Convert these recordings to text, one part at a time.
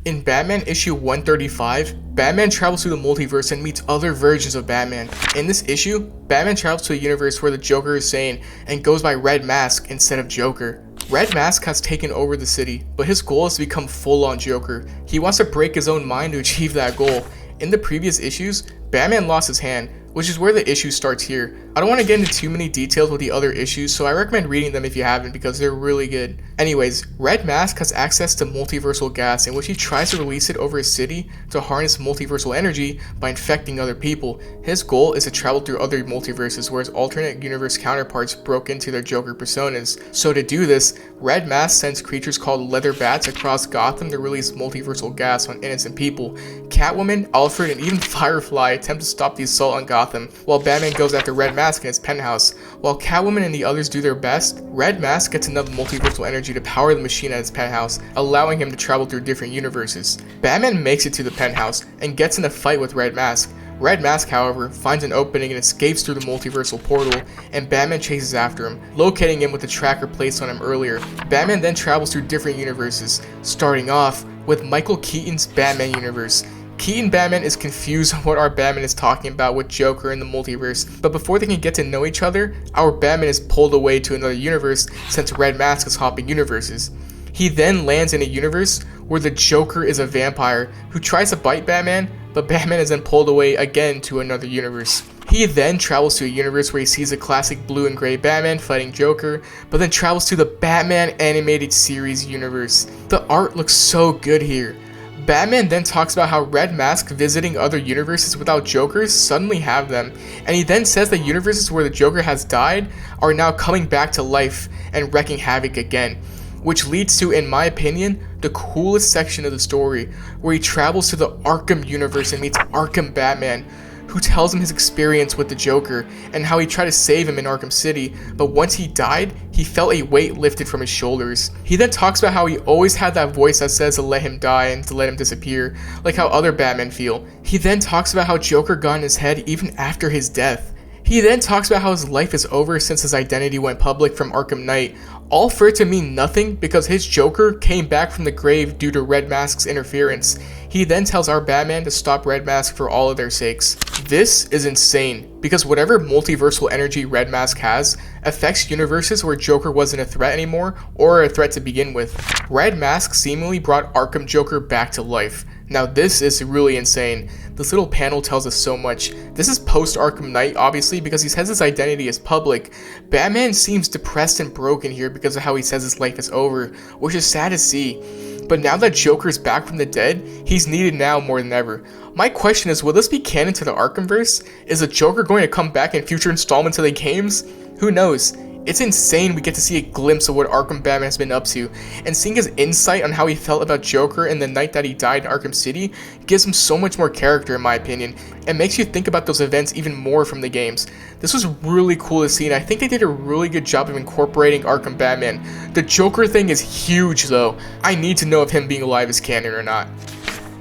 In Batman issue 135, Batman travels through the multiverse and meets other versions of Batman. In this issue, Batman travels to a universe where the Joker is sane and goes by Red Mask instead of Joker. Red Mask has taken over the city, but his goal is to become full-on Joker. He wants to break his own mind to achieve that goal. In the previous issues, Batman lost his hand, which is where the issue starts here. I don't want to get into too many details with the other issues, so I recommend reading them if you haven't because they're really good. Anyways, Red Mask has access to multiversal gas in which he tries to release it over his city to harness multiversal energy by infecting other people. His goal is to travel through other multiverses where his alternate universe counterparts broke into their Joker personas. So to do this, Red Mask sends creatures called leather bats across Gotham to release multiversal gas on innocent people. Catwoman, Alfred, and even Firefly attempt to stop the assault on Gotham, while Batman goes after Red Mask in his penthouse. While Catwoman and the others do their best, Red Mask gets enough multiversal energy to power the machine at his penthouse, allowing him to travel through different universes. Batman makes it to the penthouse and gets in a fight with Red Mask. Red Mask, however, finds an opening and escapes through the multiversal portal, and Batman chases after him, locating him with the tracker placed on him earlier. Batman then travels through different universes, starting off with Michael Keaton's Batman universe. Keaton Batman is confused on what our Batman is talking about with Joker in the multiverse, but before they can get to know each other, our Batman is pulled away to another universe since Red Mask is hopping universes. He then lands in a universe where the Joker is a vampire who tries to bite Batman, but Batman is then pulled away again to another universe. He then travels to a universe where he sees a classic blue and gray Batman fighting Joker, but then travels to the Batman animated series universe. The art looks so good here. Batman then talks about how Red Mask visiting other universes without Jokers suddenly have them, and he then says that universes where the Joker has died are now coming back to life and wreaking havoc again, which leads to, in my opinion, the coolest section of the story, where he travels to the Arkham universe and meets Arkham Batman, who tells him his experience with the Joker and how he tried to save him in Arkham City, but once he died, he felt a weight lifted from his shoulders. He then talks about how he always had that voice that says to let him die and to let him disappear, like how other Batmen feel. He then talks about how Joker got in his head even after his death. He then talks about how his life is over since his identity went public from Arkham Knight, all for it to mean nothing because his Joker came back from the grave due to Red Mask's interference. He then tells our Batman to stop Red Mask for all of their sakes. This is insane, because whatever multiversal energy Red Mask has affects universes where Joker wasn't a threat anymore, or a threat to begin with. Red Mask seemingly brought Arkham Joker back to life. Now this is really insane. This little panel tells us so much. This is post Arkham Knight, obviously, because he says his identity is public. Batman seems depressed and broken here because of how he says his life is over, which is sad to see. But now that Joker's back from the dead, he's needed now more than ever. My question is, will this be canon to the Arkhamverse? Is the Joker going to come back in future installments of the games? Who knows? It's insane we get to see a glimpse of what Arkham Batman has been up to, and seeing his insight on how he felt about Joker in the night that he died in Arkham City gives him so much more character in my opinion, and makes you think about those events even more from the games. This was really cool to see, and I think they did a really good job of incorporating Arkham Batman. The Joker thing is huge though. I need to know if him being alive is canon or not.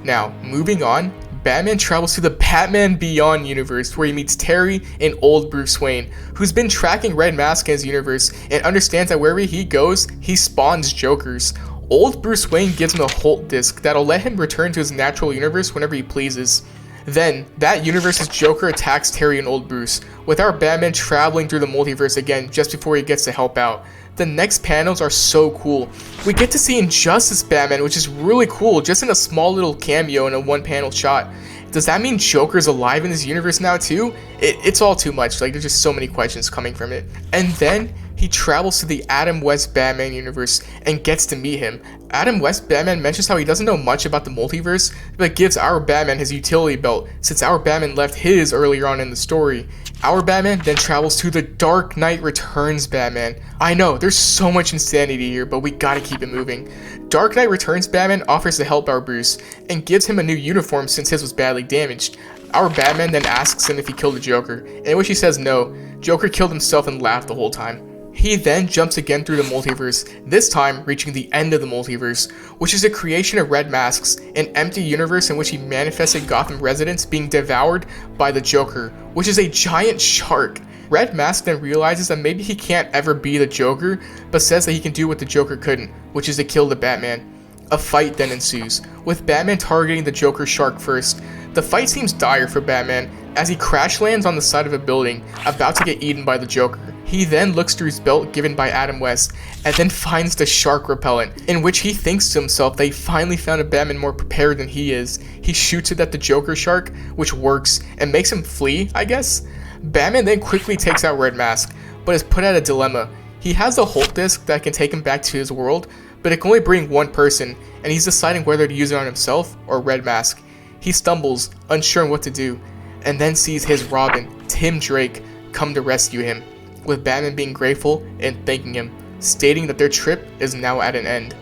Now, moving on, Batman travels to the Batman Beyond universe where he meets Terry and old Bruce Wayne, who's been tracking Red Mask in his universe and understands that wherever he goes, he spawns Jokers. Old Bruce Wayne gives him a Holt disc that'll let him return to his natural universe whenever he pleases. Then, that universe's Joker attacks Terry and old Bruce, with our Batman traveling through the multiverse again just before he gets to help out. The next panels are so cool. We get to see Injustice Batman, which is really cool, just in a small little cameo in a one panel shot. Does that mean Joker's alive in this universe now too? It's all too much, like there's just so many questions coming from it. And then, he travels to the Adam West Batman universe and gets to meet him. Adam West Batman mentions how he doesn't know much about the multiverse, but gives our Batman his utility belt, since our Batman left his earlier on in the story. Our Batman then travels to the Dark Knight Returns Batman. I know, there's so much insanity here, but we gotta keep it moving. Dark Knight Returns Batman offers to help our Bruce, and gives him a new uniform since his was badly damaged. Our Batman then asks him if he killed the Joker, in which he says no. Joker killed himself and laughed the whole time. He then jumps again through the multiverse, this time reaching the end of the multiverse, which is a creation of Red Masks, an empty universe in which he manifested Gotham residents being devoured by the Joker, which is a giant shark. Red Mask then realizes that maybe he can't ever be the Joker, but says that he can do what the Joker couldn't, which is to kill the Batman. A fight then ensues, with Batman targeting the Joker shark first. The fight seems dire for Batman, as he crash lands on the side of a building, about to get eaten by the Joker. He then looks through his belt given by Adam West, and then finds the shark repellent, in which he thinks to himself that he finally found a Batman more prepared than he is. He shoots it at the Joker shark, which works, and makes him flee, I guess? Batman then quickly takes out Red Mask, but is put at a dilemma. He has a Hulk disc that can take him back to his world, but it can only bring one person, and he's deciding whether to use it on himself or Red Mask. He stumbles, unsure on what to do, and then sees his Robin, Tim Drake, come to rescue him, with Batman being grateful and thanking him, stating that their trip is now at an end.